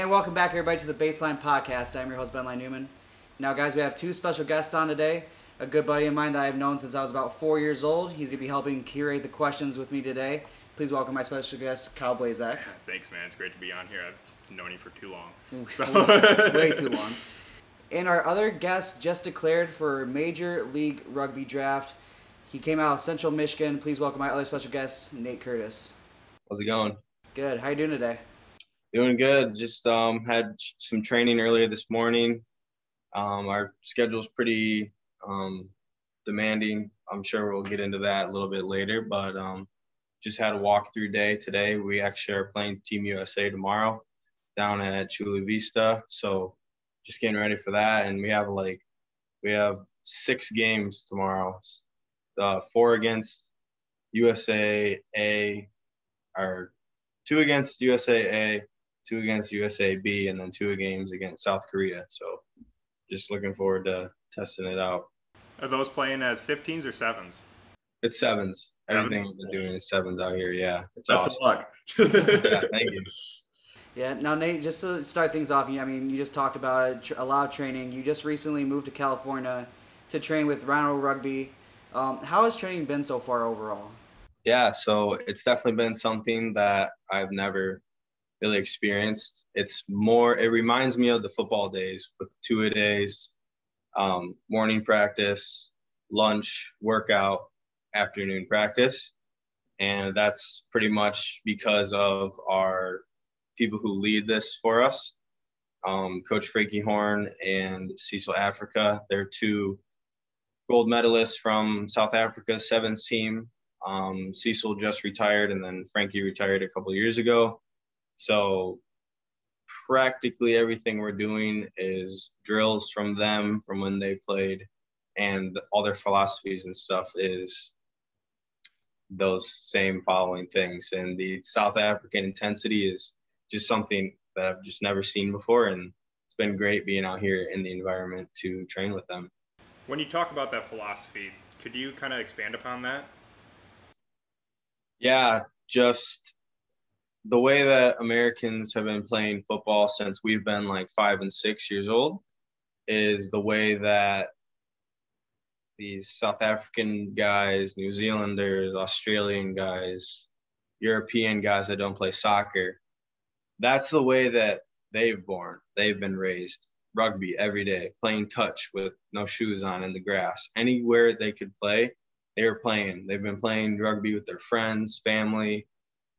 And welcome back, everybody, to the BaseLINE podcast. I'm your host, Ben Newman. Now, guys, we have two special guests on today. A good buddy of mine that I've known since I was about 4 years old. He's going to be helping curate the questions with me today. Please welcome my special guest, Kyle Blaszak. Thanks, man. It's great to be on here. I've known you for too long. Way too long. And our other guest just declared for Major League Rugby Draft. He came out of Central Michigan. Please welcome my other special guest, Nate Curtis. How's it going? Good. How you doing today? Doing good. Just had some training earlier this morning. Our schedule's pretty demanding. I'm sure we'll get into that a little bit later, but just had a walkthrough day today. We actually are playing Team USA tomorrow down at Chula Vista, so just getting ready for that. And we have 6 games tomorrow. 4 against USA A, or 2 against USA A, 2 against USA B, and then 2 games against South Korea. So just looking forward to testing it out. Are those playing as 15s or 7s? It's 7s. Everything we're doing is 7s out here. Yeah, it's Best awesome. of luck. Yeah, thank you. Yeah. Now, Nate, just to start things off, you just talked about a lot of training. You just recently moved to California to train with Ronald Rugby. How has training been so far overall? Yeah, so it's definitely been something that I've never really experienced. It reminds me of the football days with 2-a-days, morning practice, lunch, workout, afternoon practice. And that's pretty much because of our people who lead this for us, Coach Frankie Horn and Cecil Africa. They're 2 gold medalists from South Africa's 7th team. Cecil just retired, and then Frankie retired a couple of years ago. So practically everything we're doing is drills from them from when they played, and all their philosophies and stuff is those same following things. And the South African intensity is just something that I've just never seen before, and it's been great being out here in the environment to train with them. When you talk about that philosophy, could you kind of expand upon that? Yeah, just the way that Americans have been playing football since we've been like 5 and 6 years old is the way that these South African guys, New Zealanders, Australian guys, European guys that don't play soccer, that's the way that they've been raised. Rugby every day, playing touch with no shoes on in the grass. Anywhere they could play, they were playing. They've been playing rugby with their friends, family.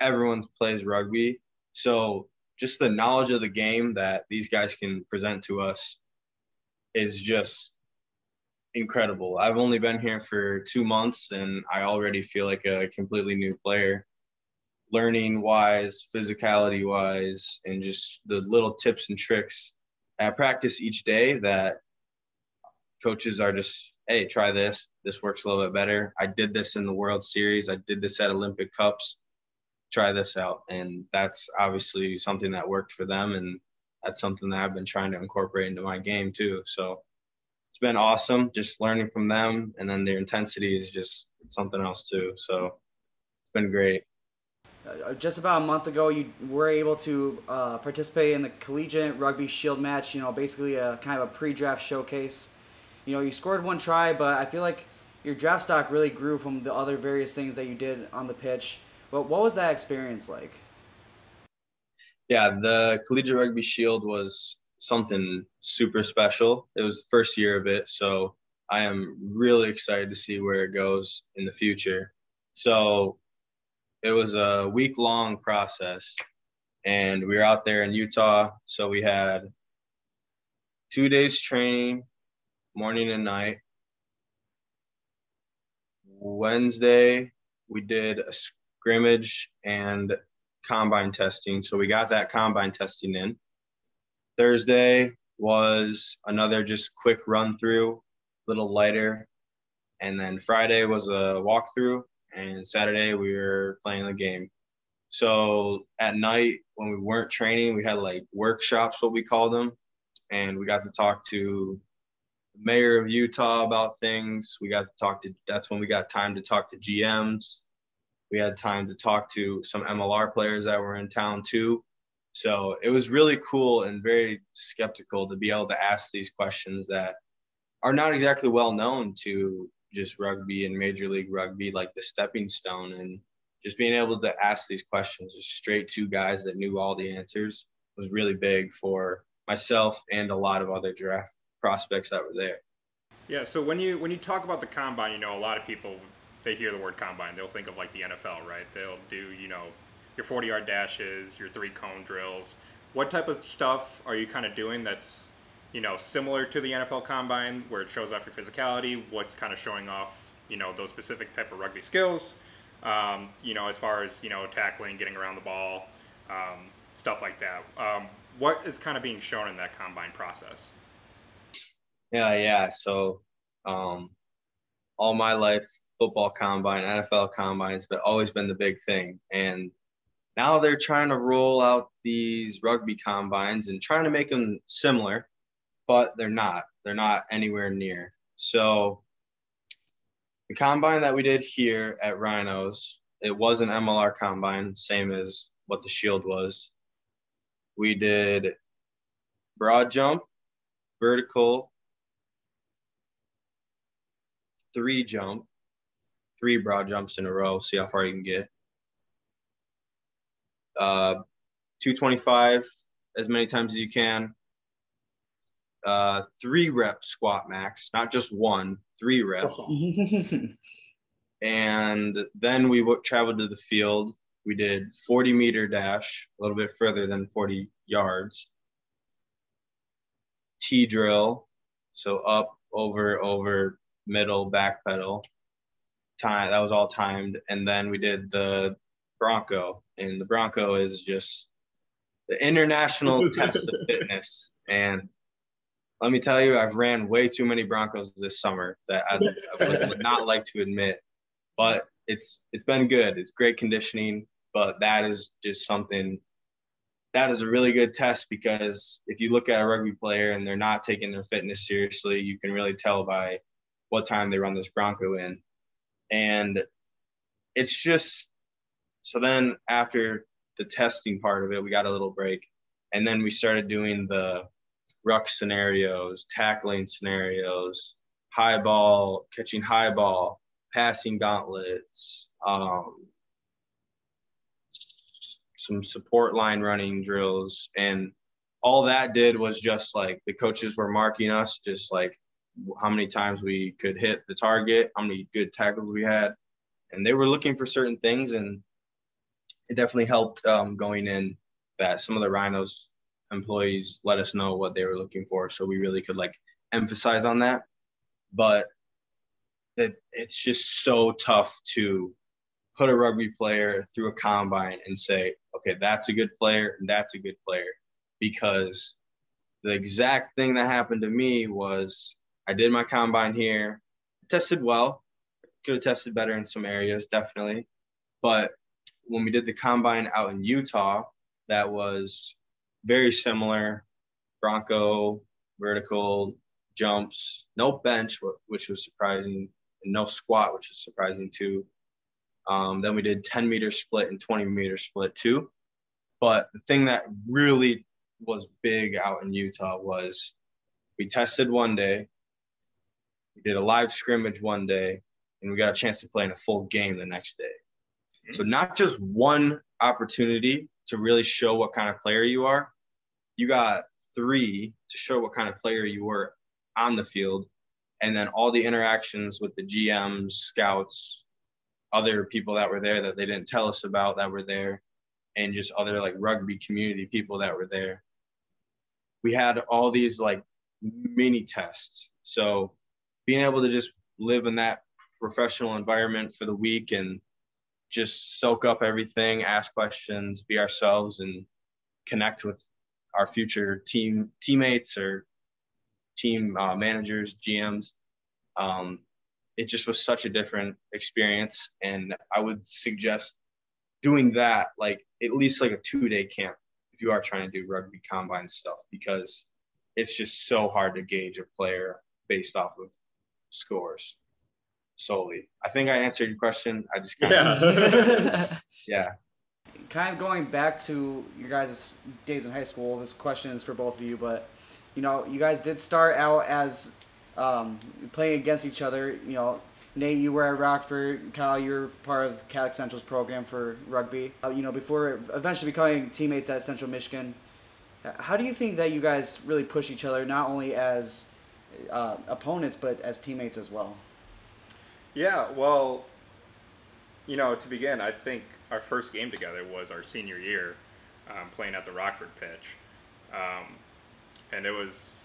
Everyone plays rugby. So just the knowledge of the game that these guys can present to us is just incredible. I've only been here for 2 months, and I already feel like a completely new player, learning-wise, physicality-wise, and just the little tips and tricks at practice each day that coaches are just, hey, try this. This works a little bit better. I did this in the World Series. I did this at Olympic Cups. Try this out. And that's obviously something that worked for them, and that's something that I've been trying to incorporate into my game too. So it's been awesome just learning from them, and then their intensity is just something else too. So it's been great. Just about a month ago, you were able to participate in the Collegiate Rugby Shield match, basically a kind of a pre-draft showcase. You scored 1 try, but I feel like your draft stock really grew from the other various things that you did on the pitch. But what was that experience like? Yeah, the Collegiate Rugby Shield was something super special. It was the first year of it, so I am really excited to see where it goes in the future. So it was a week-long process, and we were out there in Utah. So we had 2 days training, morning and night. Wednesday, we did a scrimmage and combine testing. So we got that combine testing in. Thursday was another just quick run-through, a little lighter. And then Friday was a walkthrough. And Saturday we were playing the game. So at night when we weren't training, we had like workshops, what we called them. And we got to talk to the mayor of Utah about things. That's when we got time to talk to GMs. We had time to talk to some MLR players that were in town too. So it was really cool and very skeptical to be able to ask these questions that are not exactly well known to just rugby and Major League Rugby, like the stepping stone. And just being able to ask these questions just straight to guys that knew all the answers was really big for myself and a lot of other draft prospects that were there. Yeah, so when you talk about the combine, you know, a lot of people, they hear the word combine, they'll think of like the NFL, right? They'll do, you know, your 40-yard dashes, your 3-cone drills. What type of stuff are you kind of doing that's, you know, similar to the NFL combine where it shows off your physicality? What's kind of showing off, you know, those specific type of rugby skills, you know, as far as, you know, tackling, getting around the ball, stuff like that. What is kind of being shown in that combine process? Yeah. So all my life, football combine, NFL combine, it's always been the big thing. And now they're trying to roll out these rugby combines and trying to make them similar, but they're not. They're not anywhere near. So the combine that we did here at Rhinos, it was an MLR combine, same as what the Shield was. We did broad jump, vertical, 3 jump, 3 broad jumps in a row, see how far you can get. 225 as many times as you can. 3 rep squat max, not just 1, 3 rep. And then we traveled to the field. We did 40-meter dash, a little bit further than 40 yards. T drill, so up, over, middle, back pedal. Time, that was all timed. And then we did the Bronco, and the Bronco is just the international test of fitness. And let me tell you, I've ran way too many Broncos this summer that I would not like to admit, but it's been good. It's great conditioning, but that is just something that is a really good test, because if you look at a rugby player and they're not taking their fitness seriously, you can really tell by what time they run this Bronco in. And it's just, so then after the testing part of it, we got a little break. And then we started doing the ruck scenarios, tackling scenarios, high ball, catching high ball, passing gauntlets, some support line running drills. And all that did was just like the coaches were marking us, just like how many times we could hit the target, how many good tackles we had. And they were looking for certain things. And it definitely helped going in that some of the Rhinos employees let us know what they were looking for, so we really could like emphasize on that. But it's just so tough to put a rugby player through a combine and say, okay, that's a good player and that's a good player. Because the exact thing that happened to me was I did my combine here, tested well, could have tested better in some areas, definitely. But when we did the combine out in Utah, that was very similar. Bronco, vertical, jumps, no bench, which was surprising, and no squat, which was surprising too. Then we did 10-meter split and 20-meter split too. But the thing that really was big out in Utah was we tested one day, we did a live scrimmage one day, and we got a chance to play in a full game the next day. So not just one opportunity to really show what kind of player you are, you got 3 to show what kind of player you were on the field, and then all the interactions with the GMs, scouts, other people that were there that they didn't tell us about that were there, and just other like rugby community people that were there. We had all these like mini tests. So being able to just live in that professional environment for the week and just soak up everything, ask questions, be ourselves, and connect with our future teammates or team managers, GMs. It just was such a different experience. And I would suggest doing that, like at least like a 2-day camp if you are trying to do rugby combine stuff, because it's just so hard to gauge a player based off of scores solely. I think I answered your question. I just kind of, yeah. kind of going back to your guys' days in high school, this question is for both of you, but you know, you guys did start out as playing against each other. You know, Nate, you were at Rockford. Kyle, you were part of Catholic Central's program for rugby. You know, before eventually becoming teammates at Central Michigan. How do you think that you guys really push each other, not only as opponents, but as teammates as well? Yeah, well, you know, to begin, I think our first game together was our senior year, playing at the Rockford pitch. And it was,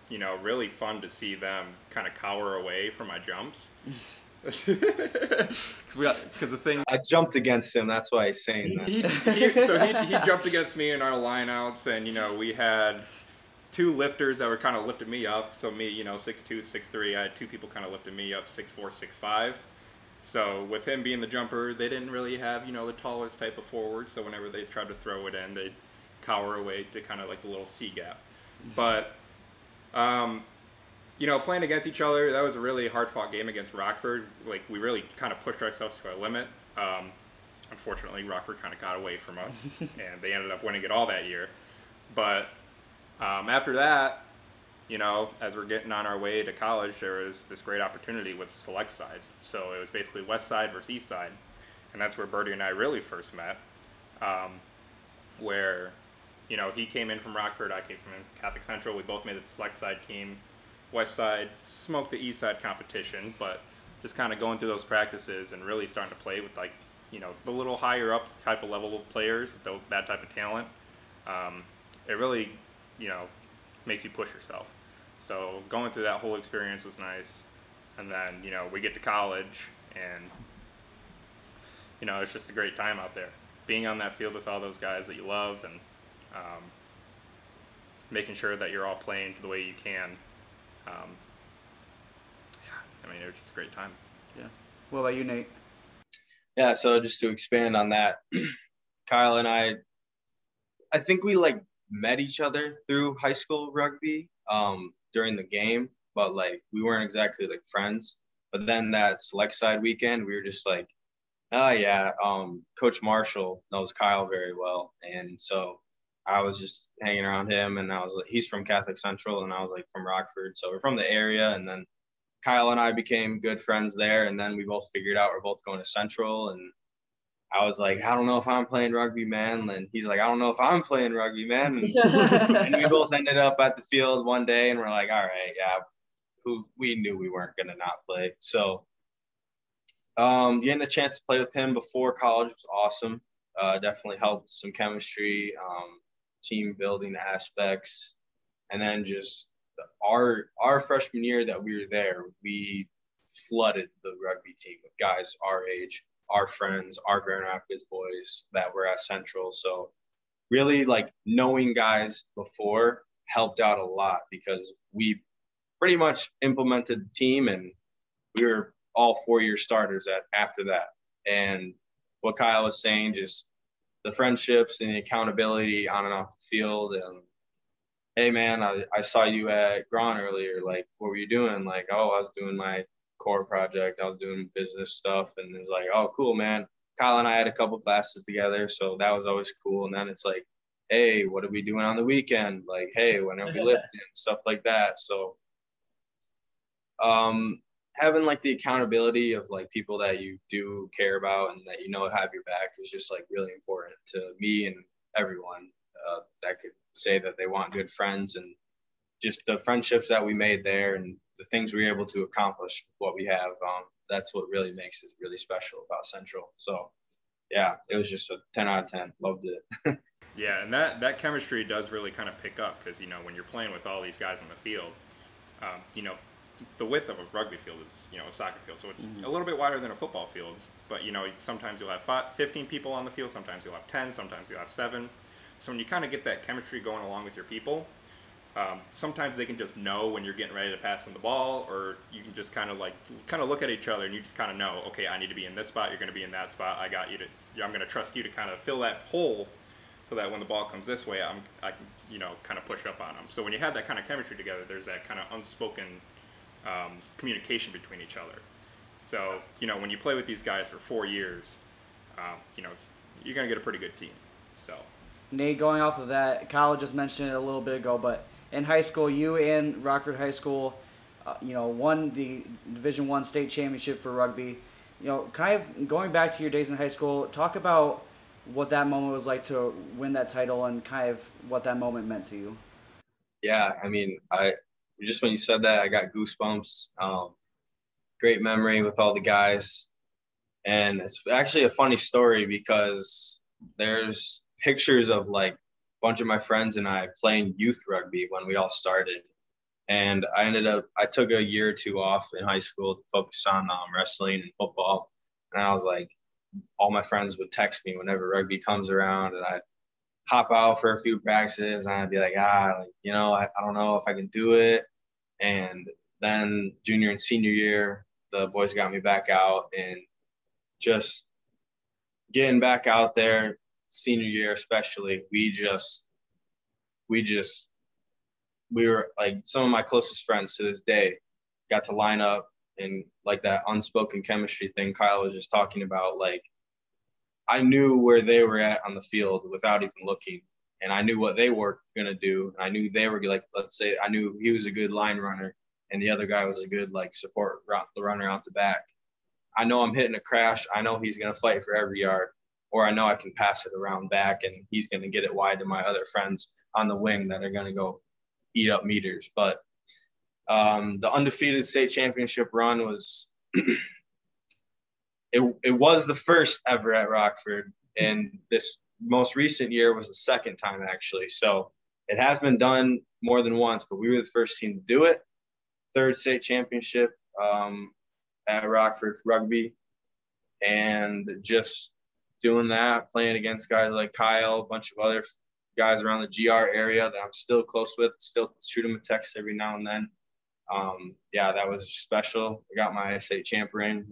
you know, really fun to see them kind of cower away from my jumps. Because the thing, I jumped against him. That's why he's saying that. He jumped against me in our lineouts, and you know, we had two lifters that were kind of lifting me up. So me, you know, 6'2", 6'3", I had two people kind of lifting me up, 6'4", 6'5". So with him being the jumper, they didn't really have, you know, the tallest type of forward. So whenever they tried to throw it in, they'd cower away to kind of like the little C gap. But you know, playing against each other, that was a really hard-fought game against Rockford. Like, we really kind of pushed ourselves to our limit. Unfortunately, Rockford kind of got away from us, and they ended up winning it all that year. But after that, you know, as we're getting on our way to college, there was this great opportunity with the select sides. So it was basically west side versus east side, and that's where Birdie and I really first met, where, you know, he came in from Rockford, I came from Catholic Central. We both made the select side team. West side smoked the east side competition, but just kind of going through those practices and really starting to play with, like, you know, the little higher up type of level of players with that type of talent, it really, you know, makes you push yourself. So going through that whole experience was nice. And then, you know, we get to college, and, you know, it's just a great time out there. Being on that field with all those guys that you love, and making sure that you're all playing the way you can. I mean, it was just a great time. Yeah. What about you, Nate? Yeah, so just to expand on that, Kyle and I think we like met each other through high school rugby during the game, but like we weren't exactly like friends. But then that select side weekend, we were just like, oh yeah, Coach Marshall knows Kyle very well, and so I was just hanging around him, and I was like, he's from Catholic Central, and I was like from Rockford, so we're from the area. And then Kyle and I became good friends there, and then we both figured out we're both going to Central, and I was like, I don't know if I'm playing rugby, man. And he's like, I don't know if I'm playing rugby, man. And we both ended up at the field one day, and we're like, all right, yeah, we knew we weren't going to not play. So getting a chance to play with him before college was awesome. Definitely helped some chemistry, team building aspects, and then just our freshman year that we were there, we flooded the rugby team with guys our age, our friends, our Grand Rapids boys that were at Central. So really, like, knowing guys before helped out a lot, because we pretty much implemented the team, and we were all 4-year starters after that. And what Kyle was saying, just the friendships and the accountability on and off the field. And hey man, I saw you at Gron earlier. Like, what were you doing? Like, oh, I was doing my core project. I was doing business stuff. And it was like, oh, cool, man. Kyle and I had a couple classes together, so that was always cool. And then it's like, hey, what are we doing on the weekend? Like, hey, when are we lifting? Stuff like that. So having like the accountability of like people that you do care about and that you know have your back is just like really important to me and everyone that could say that they want good friends. And just the friendships that we made there and the things we were able to accomplish with what we have, that's what really makes it really special about Central. So yeah, it was just a 10 out of 10. Loved it. Yeah, and that chemistry does really kind of pick up, because, you know, when you're playing with all these guys on the field, you know, the width of a rugby field is, you know, a soccer field, so it's a little bit wider than a football field. But, you know, sometimes you'll have 15 people on the field, sometimes you'll have 10, sometimes you'll have 7. So when you kind of get that chemistry going along with your people, sometimes they can just know when you're getting ready to pass them the ball, or you can just kind of look at each other and you just kind of know, okay, I need to be in this spot, you're going to be in that spot, I'm going to trust you to kind of fill that hole, so that when the ball comes this way, I can, you know, kind of push up on them. So when you have that kind of chemistry together, there's that kind of unspoken communication between each other. So, you know, when you play with these guys for 4 years, you know, you're going to get a pretty good team. So, Nate, going off of that, Kyle just mentioned it a little bit ago, but in high school, you and Rockford High School, won the Division I state championship for rugby. Kind of going back to your days in high school, talk about what that moment was like to win that title and kind of what that moment meant to you. Yeah, I mean, just when you said that, I got goosebumps. Great memory with all the guys. And it's actually a funny story because there's pictures of like a bunch of my friends and I playing youth rugby when we all started. And I took a year or two off in high school to focus on wrestling and football. And I was like, all my friends would text me whenever rugby comes around, and I'd hop out for a few practices and I'd be like, I don't know if I can do it. And then junior and senior year, the boys got me back out, and just getting back out there, senior year especially, we were like some of my closest friends to this day got to line up, and like that unspoken chemistry thing Kyle was just talking about, like I knew where they were at on the field without even looking, and I knew what they were going to do. And I knew they were like, let's say I knew he was a good line runner and the other guy was a good like support runner out the back. I know I'm hitting a crash. I know he's going to fight for every yard, or I know I can pass it around back and he's going to get it wide to my other friends on the wing that are going to go eat up meters. But the undefeated state championship run was it was the first ever at Rockford, and this most recent year was the second time actually. So it has been done more than once, but we were the first team to do it. Third state championship at Rockford Rugby, and just doing that, playing against guys like Kyle, a bunch of other guys around the GR area that I'm still close with, still shoot them a text every now and then. That was special. I got my state champ ring.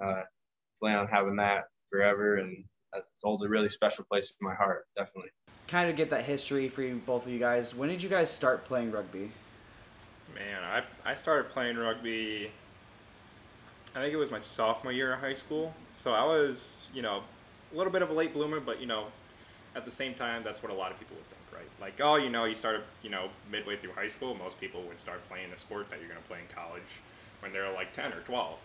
Plan on having that forever, and that holds a really special place in my heart, definitely. Kind of get that history for you, both of you guys. When did you guys start playing rugby? Man, I started playing rugby, I think it was my sophomore year of high school. So I was, a little bit of a late bloomer, but, at the same time, that's what a lot of people would think, right? Like, oh, you started, midway through high school. Most people would start playing a sport that you're going to play in college when they're like 10 or 12.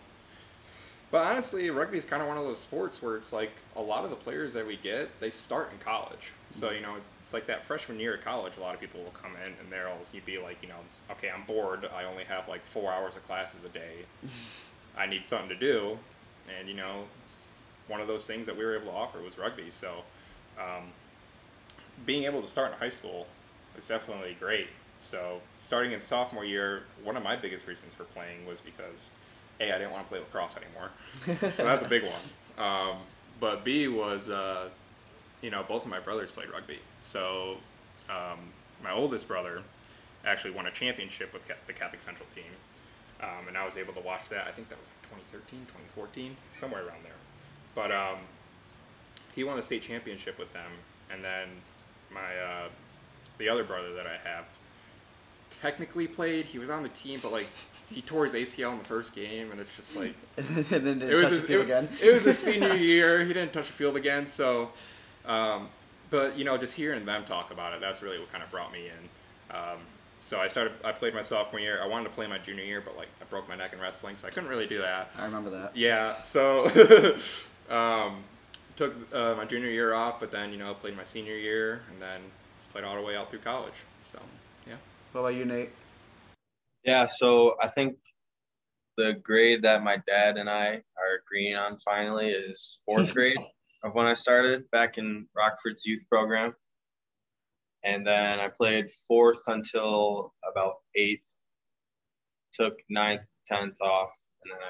But honestly, rugby is kind of one of those sports where it's like a lot of the players that we get, they start in college. So, it's like that freshman year of college, a lot of people will come in and you'd be like, okay, I'm bored. I only have like 4 hours of classes a day. I need something to do. And, one of those things that we were able to offer was rugby. So being able to start in high school was definitely great. So starting in sophomore year, one of my biggest reasons for playing was because A, I didn't want to play lacrosse anymore. So that's a big one. But B was, both of my brothers played rugby. So my oldest brother actually won a championship with the Catholic Central team. And I was able to watch that. I think that was like 2013, 2014, somewhere around there. But he won the state championship with them. And then the other brother that I have technically played. He was on the team, but like he tore his ACL in the first game, and it's just like and then didn't touch the field again. It was his senior year. He didn't touch the field again. So, but just hearing them talk about it, that's really what kind of brought me in. So I played my sophomore year. I wanted to play my junior year, but like I broke my neck in wrestling, so I couldn't really do that. I remember that. Yeah. So took my junior year off, but then played my senior year, and then played all the way out through college. So yeah. What about you, Nate? Yeah, so I think the grade that my dad and I are agreeing on finally is fourth grade of when I started back in Rockford's youth program. And then I played fourth until about eighth, took ninth, 10th off, and then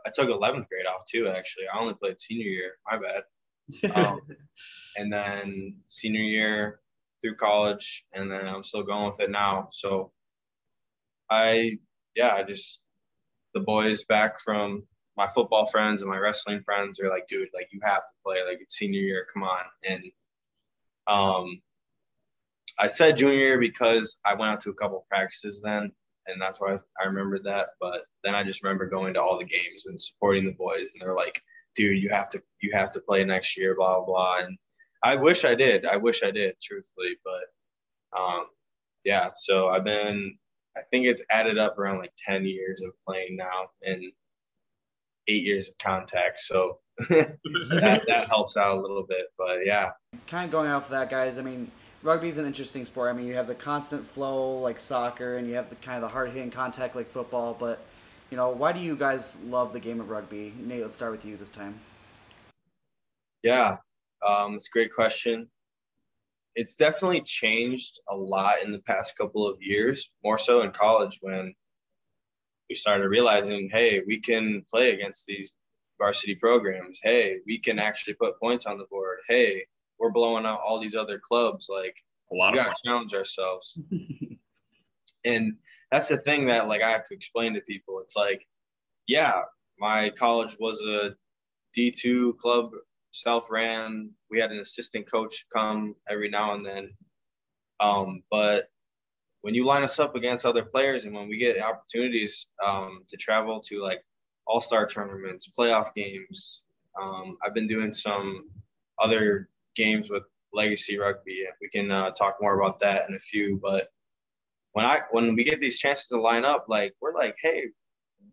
I took 11th grade off too, actually. I only played senior year, my bad. And then senior year through college, and then I'm still going with it now. So the boys back from my football friends and my wrestling friends are like, dude, like you have to play, like it's senior year, come on. And I said junior year because I went out to a couple of practices then, and that's why I remembered that. But then I just remember going to all the games and supporting the boys, and they're like, dude, you have to play next year, blah, blah, blah. And I wish I did. I wish I did, truthfully. But yeah, so I think it's added up around like 10 years of playing now and 8 years of contact. So that helps out a little bit. But yeah. Kind of going off of that, guys. I mean, rugby is an interesting sport. I mean, you have the constant flow like soccer, and you have the kind of the hard hitting contact like football. But you know, why do you guys love the game of rugby? Nate, let's start with you this time. Yeah, it's a great question. It's definitely changed a lot in the past couple of years, more so in college when we started realizing, hey, we can play against these varsity programs. Hey, we can actually put points on the board. Hey, we're blowing out all these other clubs. Like, we got to challenge ourselves. And that's the thing that, like, I have to explain to people. It's like, yeah, my college was a D2 club, self-ran. We had an assistant coach come every now and then. But when you line us up against other players and when we get opportunities to travel to like all-star tournaments, playoff games, I've been doing some other games with Legacy Rugby. We can talk more about that in a few. But when we get these chances to line up, like we're like, hey,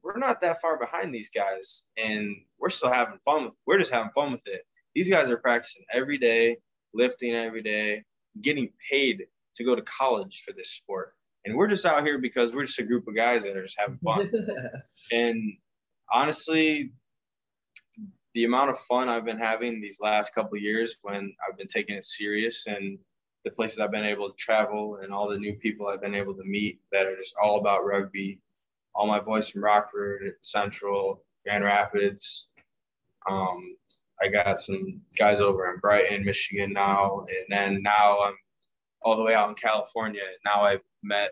we're not that far behind these guys, and we're still having fun. We're just having fun with it. These guys are practicing every day, lifting every day, getting paid to go to college for this sport. And we're just out here because we're just a group of guys that are just having fun. And honestly, the amount of fun I've been having these last couple of years when I've been taking it serious and the places I've been able to travel and all the new people I've been able to meet that are just all about rugby. All my boys from Rockford, Central, Grand Rapids. I got some guys over in Brighton, Michigan now. And then now I'm all the way out in California. Now I've met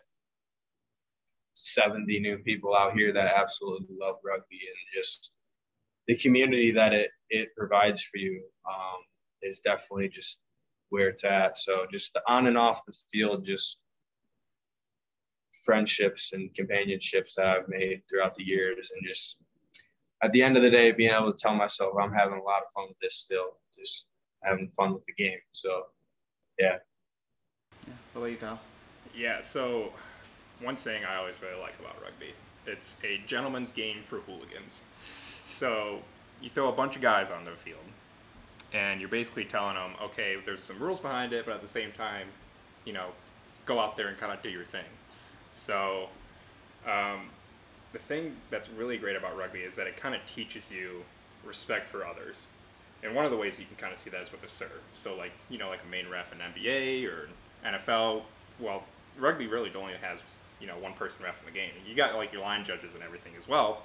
70 new people out here that absolutely love rugby, and just the community that it provides for you is definitely just where it's at. So just the on and off the field, just friendships and companionships that I've made throughout the years, and just at the end of the day, being able to tell myself I'm having a lot of fun with this still, just having fun with the game. So, yeah. What about you, Kyle? Yeah, so one saying I always really like about rugby, it's a gentleman's game for hooligans. So you throw a bunch of guys on the field, and you're basically telling them, okay, there's some rules behind it, but at the same time, you know, go out there and kind of do your thing. So the thing that's really great about rugby is that it kind of teaches you respect for others. And one of the ways you can kind of see that is with the serve. So like, you know, like a main ref in NBA or NFL, well, rugby really only has, you know, one person ref in the game. You got like your line judges and everything as well,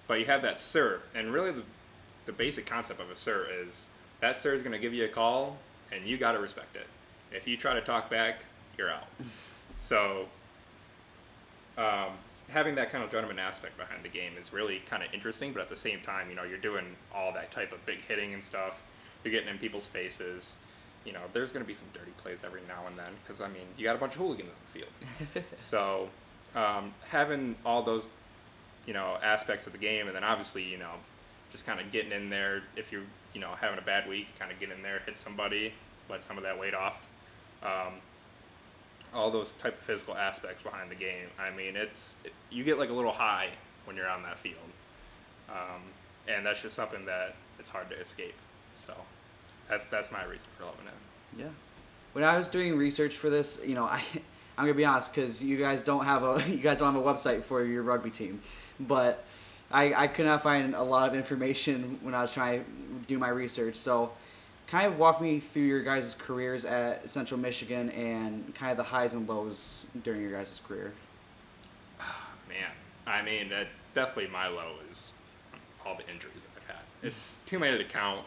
but you have that serve. And really the basic concept of a serve is that serve is going to give you a call and you got to respect it. If you try to talk back, you're out. So having that kind of gentleman aspect behind the game is really kind of interesting, but at the same time, you know, you're doing all that type of big hitting and stuff. You're getting in people's faces. You know, there's going to be some dirty plays every now and then because, I mean, you got a bunch of hooligans on the field. So having all those, you know, aspects of the game, and then obviously, you know, just kind of getting in there if you're, you know, having a bad week, kind of get in there, hit somebody, let some of that weight off. All those type of physical aspects behind the game. I mean, you get like a little high when you're on that field. And that's just something that it's hard to escape. So that's my reason for loving it. Yeah. When I was doing research for this, you know, I'm gonna be honest, because you guys don't have a website for your rugby team, but I could not find a lot of information when I was trying to do my research. So kind of walk me through your guys' careers at Central Michigan and kind of the highs and lows during your guys' career. Man, I mean, definitely my low is all the injuries I've had. It's too many to count.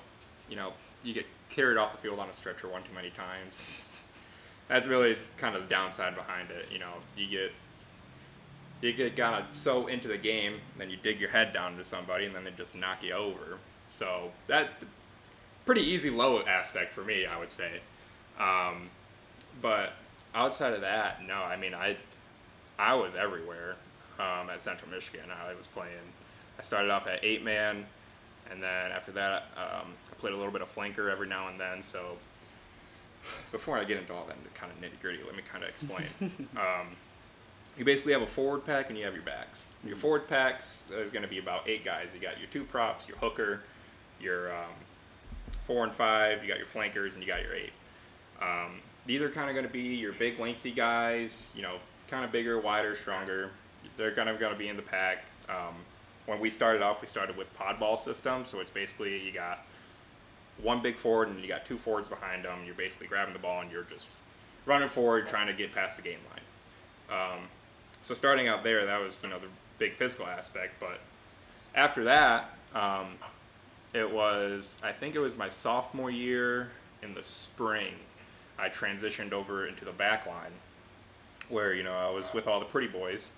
You know, you get carried off the field on a stretcher one too many times. That's really kind of the downside behind it. You know, you get kind of so into the game, then you dig your head down to somebody, and then they just knock you over. So that pretty easy low aspect for me, I would say. But outside of that, no. I mean, I was everywhere at Central Michigan. I was playing. I started off at 8-man, and then after that, I played a little bit of flanker every now and then. So before I get into all that kind of nitty gritty, let me kind of explain. You basically have a forward pack and you have your backs. Your forward packs is going to be about 8 guys. You got your 2 props, your hooker, your 4 and 5, you got your flankers, and you got your 8. These are kind of going to be your big, lengthy guys, you know, kind of bigger, wider, stronger. They're kind of going to be in the pack. When we started off, we started with pod ball system, so it's basically you got 1 big forward and you got 2 forwards behind them. You're basically grabbing the ball and you're just running forward, trying to get past the game line. So starting out there, that was, you know, the big physical aspect. But after that, I think it was my sophomore year in the spring, I transitioned over into the back line where, you know, I was with all the pretty boys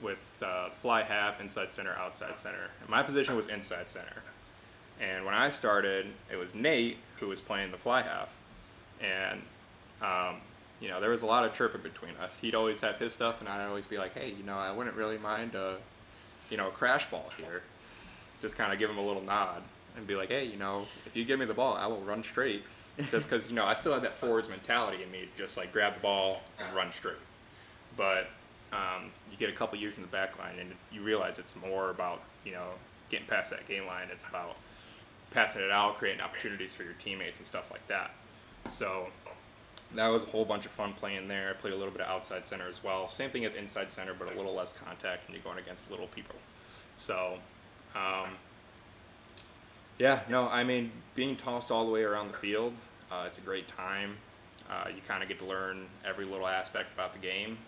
with fly half, inside center, outside center. And my position was inside center. And when I started, it was Nate who was playing the fly half. And you know, there was a lot of chirping between us. He'd always have his stuff, and I'd always be like, hey, you know, I wouldn't really mind you know, a crash ball here. Just kind of give him a little nod and be like, hey, you know, if you give me the ball, I will run straight. Just because, you know, I still had that forwards mentality in me, just like grab the ball and run straight. But you get a couple years in the back line, and you realize it's more about, you know, getting past that game line. It's about passing it out, creating opportunities for your teammates and stuff like that. So that was a whole bunch of fun playing there. I played a little bit of outside center as well. Same thing as inside center, but a little less contact, and you're going against little people. So, yeah, no, I mean, being tossed all the way around the field, it's a great time. You kind of get to learn every little aspect about the game.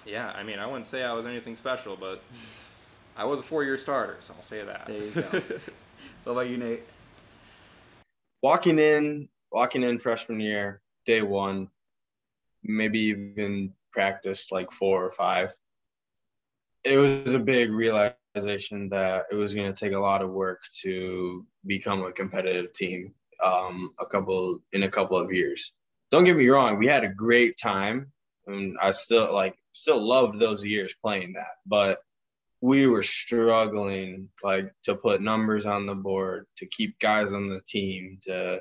Yeah, I mean, I wouldn't say I was anything special, but I was a 4-year starter, so I'll say that. There you go. What about you, Nate? Walking in freshman year, day 1, maybe even practice like 4 or 5. It was a big realization that it was going to take a lot of work to become a competitive team in a couple of years. Don't get me wrong, we had a great time, and I still loved those years playing that, but we were struggling like to put numbers on the board, to keep guys on the team, to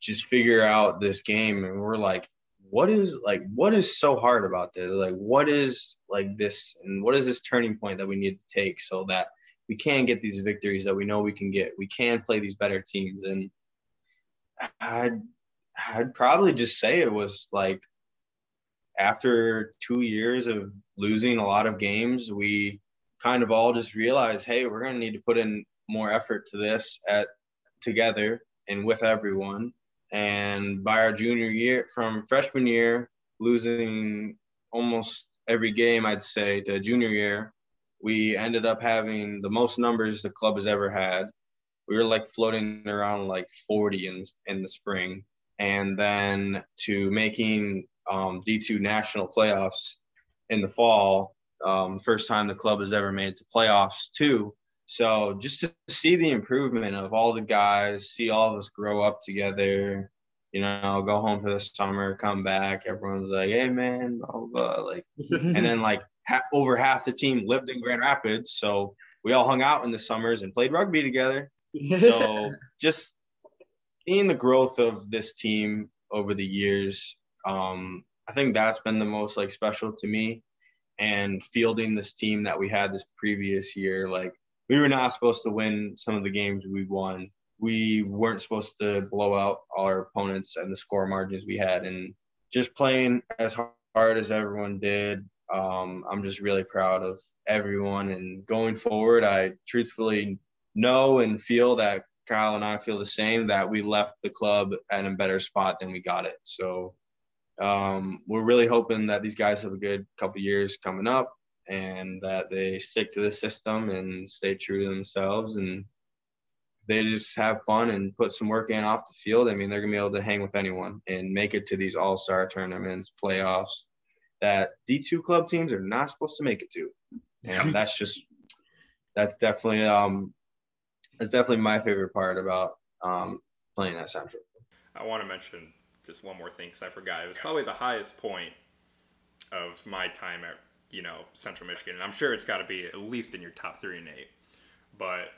just figure out this game. And we're like, what is so hard about this? Like, what is like this, and what is this turning point that we need to take so that we can get these victories that we know we can get? We can play these better teams. And I'd probably just say it was like after 2 years of losing a lot of games, we kind of all just realized, hey, we're going to need to put in more effort to this together and with everyone. And by our junior year, from freshman year, losing almost every game, I'd say, to junior year, we ended up having the most numbers the club has ever had. We were like floating around like 40 in the spring. And then to making D2 national playoffs in the fall, first time the club has ever made it to playoffs too. So just to see the improvement of all the guys, see all of us grow up together, you know, go home for the summer, come back, everyone's like, hey man, blah, blah, blah. Like, and then like over half the team lived in Grand Rapids, so we all hung out in the summers and played rugby together. So just seeing the growth of this team over the years, I think that's been the most like special to me. And fielding this team that we had this previous year, like we were not supposed to win some of the games we won. We weren't supposed to blow out our opponents and the score margins we had. And just playing as hard as everyone did, I'm just really proud of everyone. And going forward, I truthfully know and feel that Kyle and I feel the same, that we left the club at a better spot than we got it. So we're really hoping that these guys have a good couple years coming up, and that they stick to the system and stay true to themselves, and they just have fun and put some work in off the field. I mean, they're going to be able to hang with anyone and make it to these all-star tournaments, playoffs that D2 club teams are not supposed to make it to. And that's definitely my favorite part about playing at Central. I want to mention just one more thing, because I forgot. It was probably the highest point of my time at, you know, Central Michigan. And I'm sure it's got to be at least in your top 3 and 8. But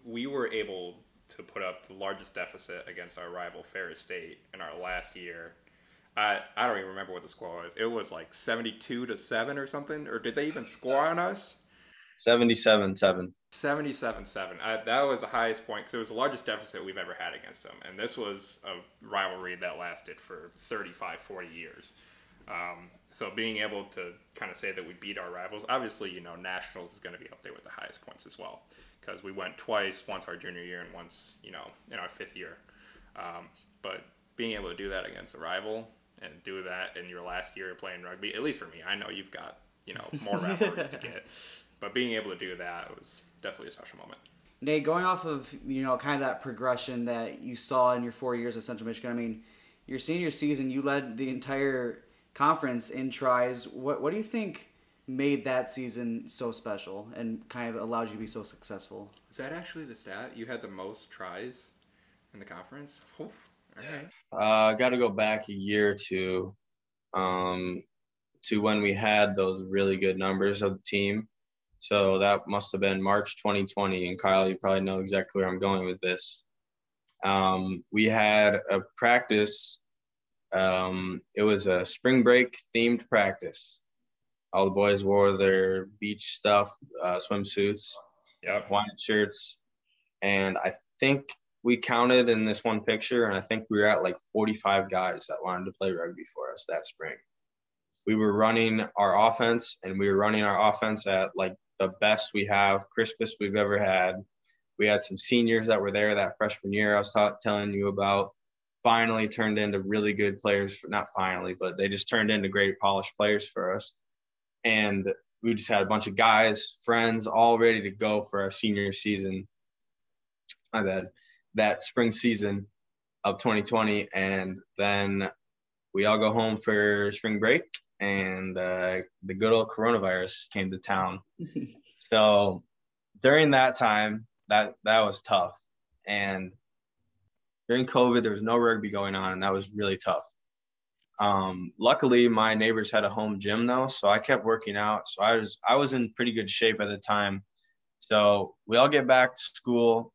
we were able to put up the largest deficit against our rival Ferris State in our last year. I don't even remember what the score was. It was like 72-7 or something, or did they even score on us? 77-7. 77-7. That was the highest point because it was the largest deficit we've ever had against them, and this was a rivalry that lasted for 35, 40 years. So being able to kind of say that we beat our rivals, obviously, you know, Nationals is going to be up there with the highest points as well because we went twice, once our junior year and once, you know, in our 5th year. But being able to do that against a rival and do that in your last year of playing rugby, at least for me, I know you've got, you know, more rivalries to get. But being able to do that was definitely a special moment. Nate, going off of, you know, kind of that progression that you saw in your 4 years at Central Michigan, I mean, your senior season, you led the entire conference in tries. What do you think made that season so special and kind of allowed you to be so successful? Is that actually the stat? You had the most tries in the conference? Oh, all right. I got to go back a year or two to when we had those really good numbers of the team. So that must have been March 2020. And Kyle, you probably know exactly where I'm going with this. We had a practice. It was a spring break themed practice. All the boys wore their beach stuff, swimsuits, white shirts. And I think we counted in this one picture, and I think we were at like 45 guys that wanted to play rugby for us that spring. We were running our offense, and we were running our offense at like the best we have, crispest we've ever had. We had some seniors that were there that freshman year I was telling you about, finally turned into really good players. Not finally, but they just turned into great polished players for us. And we just had a bunch of guys, friends, all ready to go for our senior season. That spring season of 2020. And then we all go home for spring break, and the good old coronavirus came to town. So during that time, that was tough. And during COVID, there was no rugby going on, and that was really tough. Luckily, my neighbors had a home gym though, so I kept working out. So I was in pretty good shape at the time. So we all get back to school.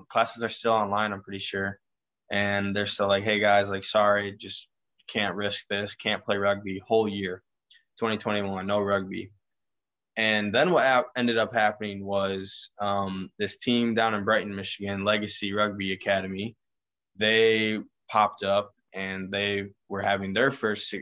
Classes are still online, I'm pretty sure. And they're still like, hey guys, like, sorry, just can't risk this, can't play rugby whole year. 2021, no rugby. And then what ended up happening was this team down in Brighton, Michigan, Legacy Rugby Academy, they popped up and they were having their first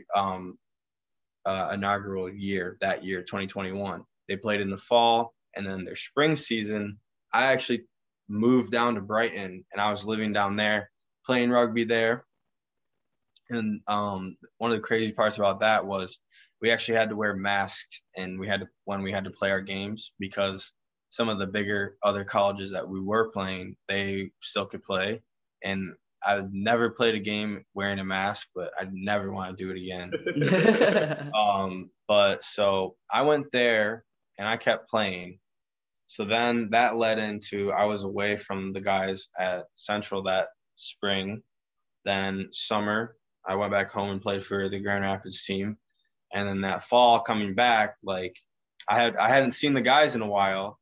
inaugural year that year, 2021. They played in the fall, and then their spring season, I actually moved down to Brighton, and I was living down there, playing rugby there. And one of the crazy parts about that was we actually had to wear masks, and when we had to play our games, because some of the bigger other colleges that we were playing, they still could play. And I've never played a game wearing a mask, but I'd never want to do it again. But so I went there and I kept playing. So then that led into, I was away from the guys at Central that spring. Then summer, I went back home and played for the Grand Rapids team. And then that fall coming back, like I hadn't seen the guys in a while,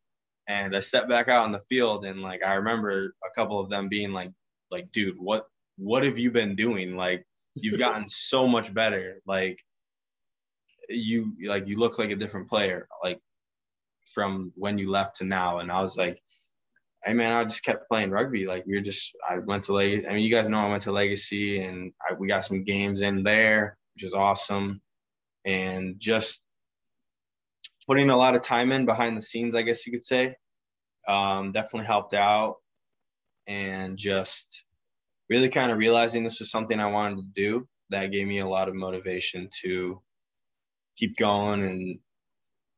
and I stepped back out on the field, and like I remember a couple of them being like, dude, what have you been doing? Like, you've gotten so much better. Like you look like a different player, like from when you left to now. And I was like, hey man, I just kept playing rugby. Like I went to Legacy. I mean, you guys know I went to Legacy, and we got some games in there, which is awesome. And just putting a lot of time in behind the scenes, I guess you could say, definitely helped out. And just really kind of realizing this was something I wanted to do, that gave me a lot of motivation to keep going and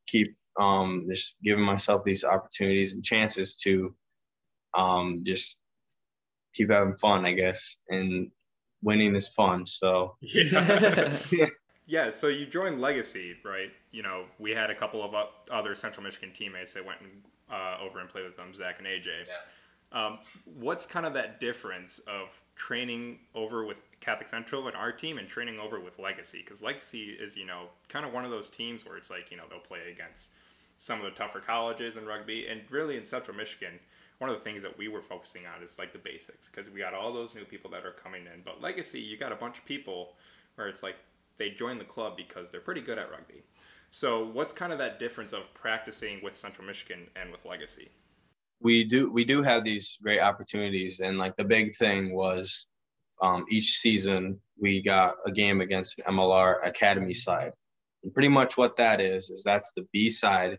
keep just giving myself these opportunities and chances to just keep having fun, I guess. And winning is fun. So yeah. Yeah, so you joined Legacy, right? You know, we had a couple of other Central Michigan teammates that went over and played with them, Zach and AJ. Yeah. What's kind of that difference of training over with Catholic Central and our team and training over with Legacy? Because Legacy is, you know, kind of one of those teams where it's like, you know, they'll play against some of the tougher colleges in rugby, and really in Central Michigan, one of the things that we were focusing on is like the basics, because we got all those new people that are coming in. But Legacy, you got a bunch of people where it's like they join the club because they're pretty good at rugby. So what's kind of that difference of practicing with Central Michigan and with Legacy? We do have these great opportunities, and like the big thing was each season we got a game against an MLR Academy side. And pretty much what that is that's the B side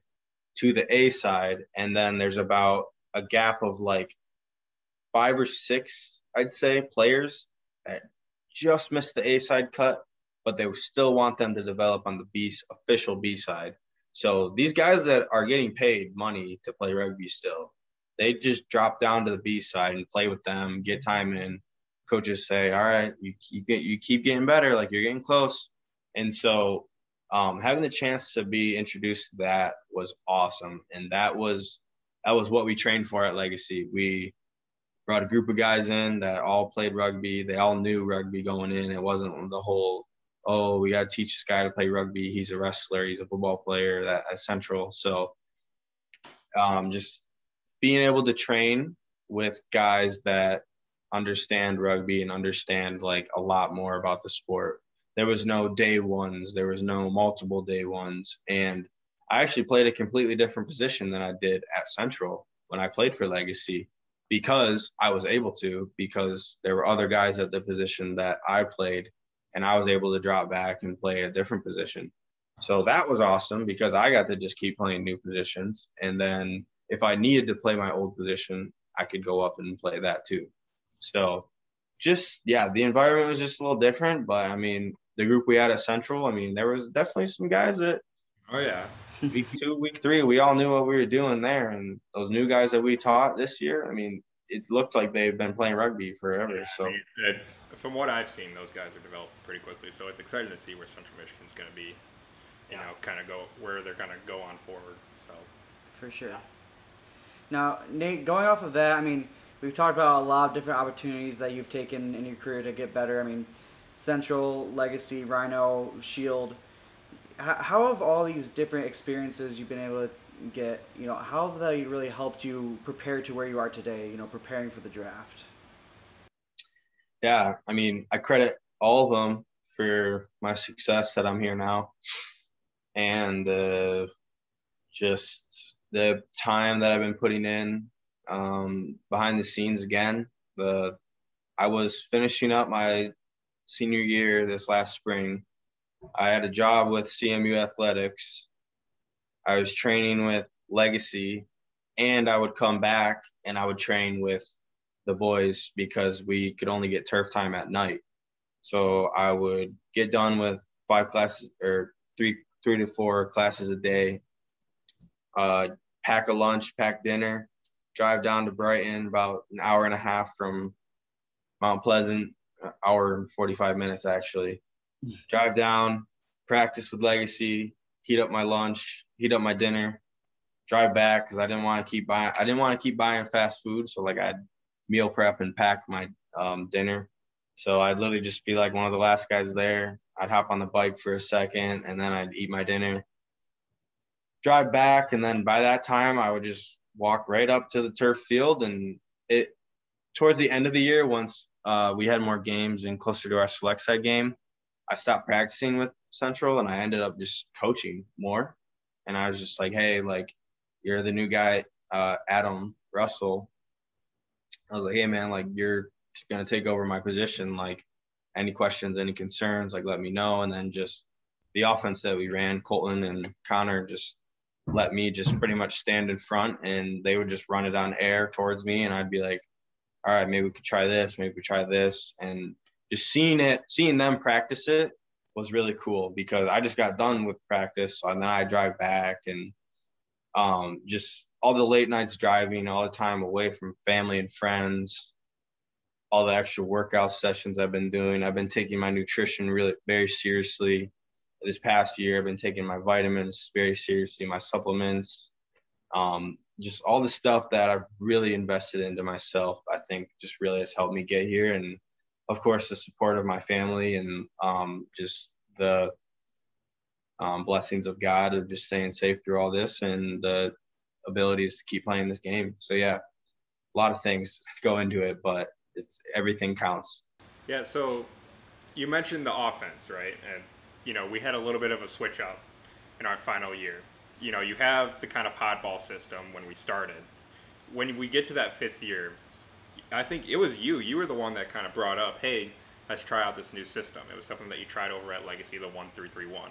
to the A side, and then there's about a gap of like 5 or 6, I'd say, players that just missed the A side cut, but they still want them to develop on the official B side. So these guys that are getting paid money to play rugby still, they just drop down to the B side and play with them, get time in. Coaches say, all right, you keep getting better, like you're getting close. And so having the chance to be introduced to that was awesome. And that was what we trained for at Legacy. We brought a group of guys in that all played rugby. They all knew rugby going in. It wasn't the whole, oh, we got to teach this guy to play rugby. He's a wrestler. He's a football player at Central. So just being able to train with guys that understand rugby and understand like a lot more about the sport. There was no day ones. There was no multiple day ones. And I actually played a completely different position than I did at Central when I played for Legacy, because I was able to, because there were other guys at the position that I played, and I was able to drop back and play a different position. So that was awesome, because I got to just keep playing new positions. And then if I needed to play my old position, I could go up and play that too. So just, yeah, the environment was just a little different. But, I mean, the group we had at Central, I mean, there was definitely some guys that Oh, yeah. week 2, week 3, we all knew what we were doing there. And those new guys that we taught this year, I mean, it looked like they've been playing rugby forever. Yeah, so I mean, from what I've seen, those guys are developing pretty quickly. So it's exciting to see where Central Michigan's going to be, you know, kind of go where they're going to go on forward. So For sure. Now, Nate, going off of that, I mean, we've talked about a lot of different opportunities that you've taken in your career to get better. I mean, Central, Legacy, Rhino, Shield. How have all these different experiences you've been able to get, you know, how have they really helped you prepare to where you are today, you know, preparing for the draft? Yeah, I mean, I credit all of them for my success that I'm here now. And just the time that I've been putting in behind the scenes again. I was finishing up my senior year this last spring. I had a job with CMU Athletics. I was training with Legacy, and I would come back and I would train with the boys because we could only get turf time at night. So I would get done with 5 classes or three to 4 classes a day, pack a lunch, pack dinner, drive down to Brighton, about an hour and a half from Mount Pleasant, hour and 45 minutes actually. Drive down, practice with Legacy, heat up my lunch, heat up my dinner, drive back because I didn't want to keep buying fast food. So like I'd meal prep and pack my dinner. So I'd literally just be like one of the last guys there. I'd hop on the bike for a second and then I'd eat my dinner, drive back, and then by that time I would just walk right up to the turf field. And it towards the end of the year, once we had more games and closer to our select side game, I stopped practicing with Central and I ended up just coaching more. And I was just like, hey, like, you're the new guy, Adam Russell. I was like, hey, man, like, you're going to take over my position. Like, any questions, any concerns, like, let me know. And then just the offense that we ran, Colton and Connor just let me just pretty much stand in front, and they would just run it on air towards me. And I'd be like, all right, maybe we could try this, maybe we try this. And just seeing them practice it was really cool because I just got done with practice. And then I drive back and just all the late nights driving, all the time away from family and friends, all the extra workout sessions I've been doing. I've been taking my nutrition really very seriously. This past year, I've been taking my vitamins very seriously, my supplements, just all the stuff that I've really invested into myself, I think just really has helped me get here. And of course, the support of my family and just the blessings of God of just staying safe through all this and the abilities to keep playing this game. So yeah, a lot of things go into it, but it's everything counts. Yeah, so you mentioned the offense, right? And, we had a little bit of a switch up in our final year. You have the kind of pod ball system when we started. When we get to that 5th year, I think it was you. You were the one that kind of brought up, hey, let's try out this new system. It was something that you tried over at Legacy, the 1-3-3-1.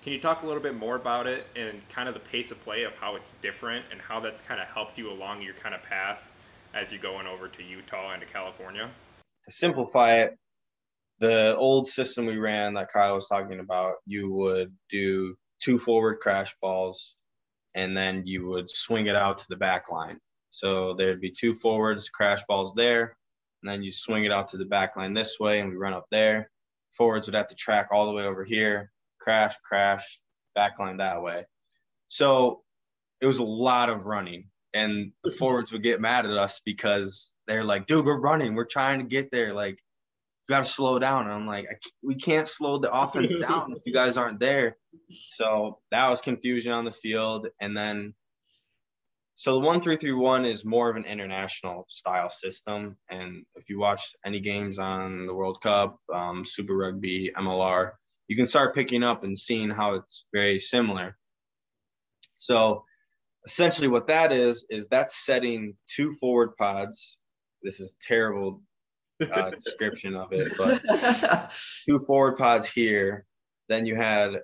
Can you talk a little bit more about it and kind of the pace of play of how it's different and how that's kind of helped you along your kind of path as you going over to Utah and to California? To simplify it, the old system we ran that Kyle was talking about, you would do 2 forward crash balls, and then you would swing it out to the back line. So there'd be 2 forwards, crash balls there, and then you swing it out to the back line this way, and we run up there. Forwards would have to track all the way over here, crash, back line that way. So it was a lot of running, and the forwards would get mad at us because they're like, dude, we're running. We're trying to get there. Like, you got to slow down. And I'm like, we can't slow the offense down if you guys aren't there. So that was confusion on the field. And then, so the 1-3-3-1 is more of an international style system. And if you watch any games on the World Cup, Super Rugby, MLR, you can start picking up and seeing how it's very similar. So essentially what that is that's setting 2 forward pods. This is terrible description of it, but 2 forward pods here, then you had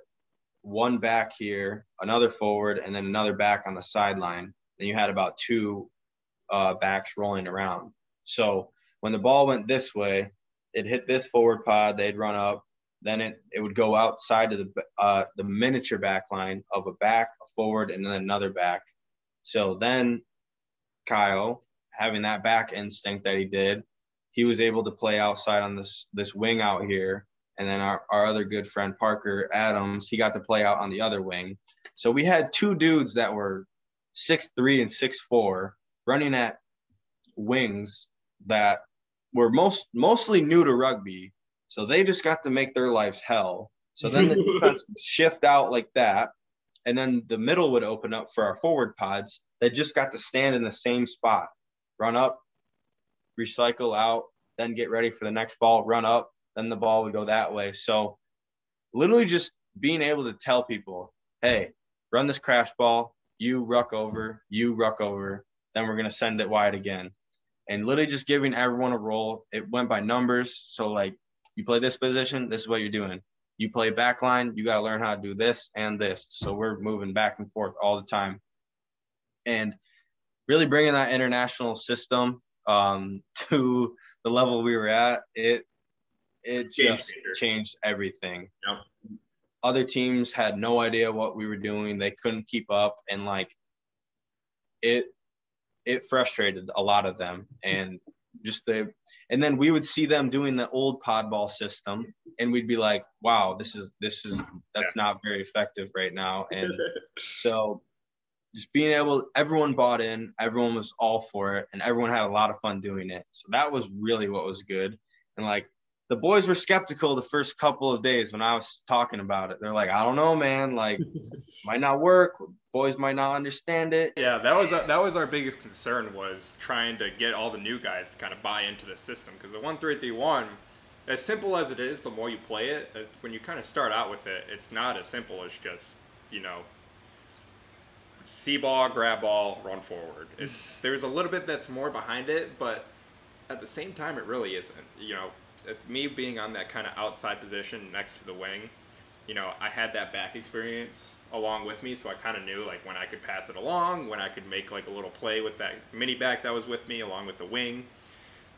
1 back here, another forward, and then another back on the sideline. Then you had about 2 backs rolling around. So when the ball went this way, it hit this forward pod, they'd run up, then it would go outside of the miniature back line of a back, a forward, and then another back. So then Kyle, having that back instinct that he did, he was able to play outside on this wing out here. And then our other good friend, Parker Adams, he got to play out on the other wing. So we had 2 dudes that were 6'3" and 6'4", running at wings that were mostly new to rugby. So they just got to make their lives hell. So then the defense would shift out like that. And then the middle would open up for our forward pods that just got to stand in the same spot, run up, recycle out, then get ready for the next ball, run up, then the ball would go that way. So literally just being able to tell people, hey, run this crash ball, you ruck over, then we're going to send it wide again. And literally just giving everyone a role. It went by numbers. So, like, you play this position, this is what you're doing. You play back line, you got to learn how to do this and this. So we're moving back and forth all the time. And really bringing that international system to the level we were at, it just changed everything. Yep. Other teams had no idea what we were doing. They couldn't keep up, and like it frustrated a lot of them. And and then we would see them doing the old pod ball system, and we'd be like, wow, that's not very effective right now. And so just being able, everyone bought in, everyone was all for it, and everyone had a lot of fun doing it. So that was really what was good. And like, the boys were skeptical the first couple of days when I was talking about it. They're like, I don't know, man, like, might not work. Boys might not understand it. Yeah, that was our biggest concern, was trying to get all the new guys to kind of buy into the system. Because the 1-3-3-1, as simple as it is, the more you play it, when you kind of start out with it, it's not as simple as just, see ball, grab ball, run forward. There's a little bit that's more behind it, but at the same time, it really isn't. Me being on that kind of outside position next to the wing, I had that back experience along with me, so I kind of knew like when I could pass it along, when I could make like a little play with that mini back that was with me along with the wing.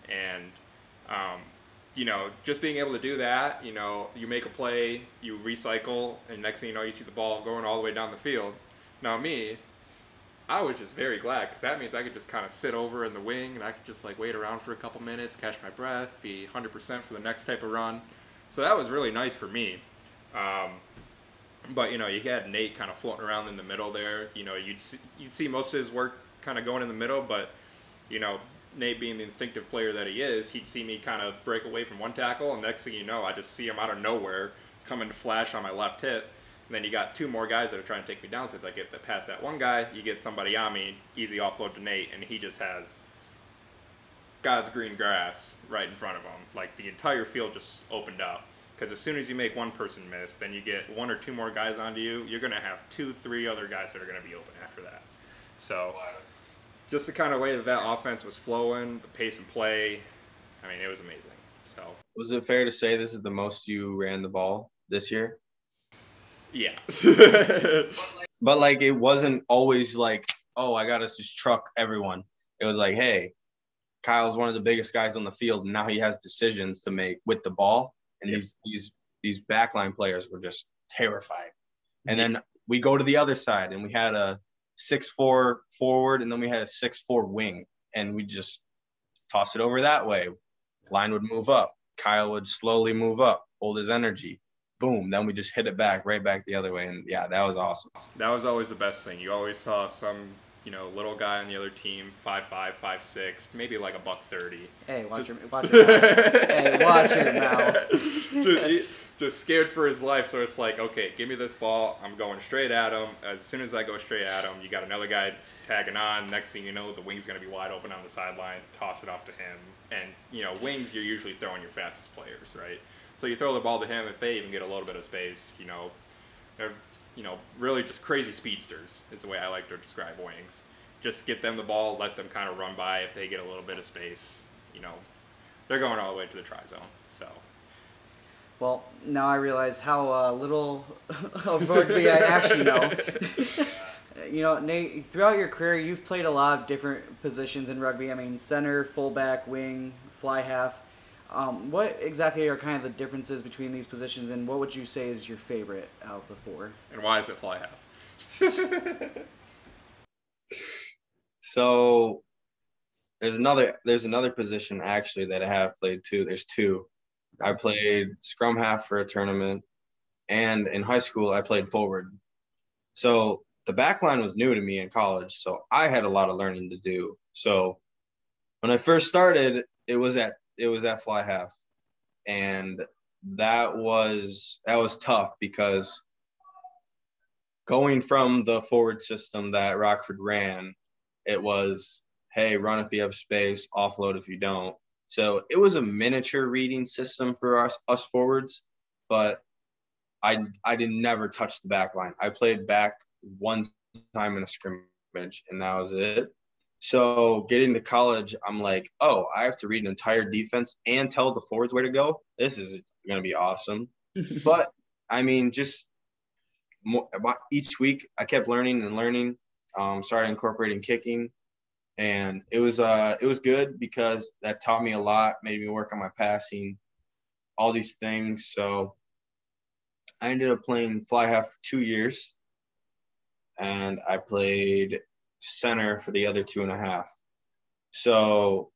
And, just being able to do that, you make a play, you recycle, and next thing you know, you see the ball going all the way down the field. Now I was just very glad, because that means I could just kind of sit over in the wing and I could just like wait around for a couple minutes, catch my breath, be 100% for the next type of run. So that was really nice for me. But you had Nate kind of floating around in the middle there. You'd see most of his work kind of going in the middle, but Nate being the instinctive player that he is, he'd see me kind of break away from one tackle, and next thing you know, I just see him out of nowhere coming to flash on my left hip. And then you got two more guys that are trying to take me down. Since I get past that one guy, you get somebody on me, easy offload to Nate, and he just has God's green grass right in front of him. Like, the entire field just opened up. Because as soon as you make one person miss, then you get one or two more guys onto you. You're going to have 2-3 other guys that are going to be open after that. So, just the kind of way that offense was flowing, the pace and play, I mean, it was amazing. So, was it fair to say this is the most you ran the ball this year? Yeah. But like, it wasn't always like, oh, I got to just truck everyone. It was like, hey, Kyle's one of the biggest guys on the field, and now he has decisions to make with the ball. And these backline players were just terrified. And then we go to the other side, and we had a 6'4" forward, and then we had a 6'4" wing, and we just toss it over that way. Line would move up. Kyle would slowly move up, hold his energy. Boom. Then we just hit it right back the other way. And, yeah, that was awesome. That was always the best thing. You always saw some, little guy on the other team, 5'5", 5'6", maybe like $130. Hey, watch your mouth. Hey, watch your mouth. Just scared for his life. So it's like, okay, give me this ball. I'm going straight at him. As soon as I go straight at him, you got another guy tagging on. Next thing you know, the wing's going to be wide open on the sideline. Toss it off to him. And, wings, you're usually throwing your fastest players, right? So you throw the ball to him. If they even get a little bit of space, they're really just crazy speedsters is the way I like to describe wings. Just get them the ball, let them kind of run by. If they get a little bit of space, they're going all the way to the try zone. So, well, now I realize how little of rugby I actually know. Nate, throughout your career, you've played a lot of different positions in rugby. I mean, center, fullback, wing, fly half. What exactly are kind of the differences between these positions, and what would you say is your favorite out of the four? And why is it fly half? So there's another position actually that I have played too. There's two. I played scrum half for a tournament, and in high school I played forward. So the back line was new to me in college, so I had a lot of learning to do. So when I first started, it was at fly half, and that was tough because going from the forward system that Rockford ran, it was, hey, run if you have space, offload if you don't. So it was a miniature reading system for us forwards, but I never touched the back line. I played back one time in a scrimmage, and that was it. So getting to college, I'm like, oh, I have to read an entire defense and tell the forwards where to go. This is going to be awesome. But, I mean, just each week I kept learning and learning, started incorporating kicking. And it was good because that taught me a lot, made me work on my passing, all these things. So I ended up playing fly half for 2 years, and I played center for the other 2.5. So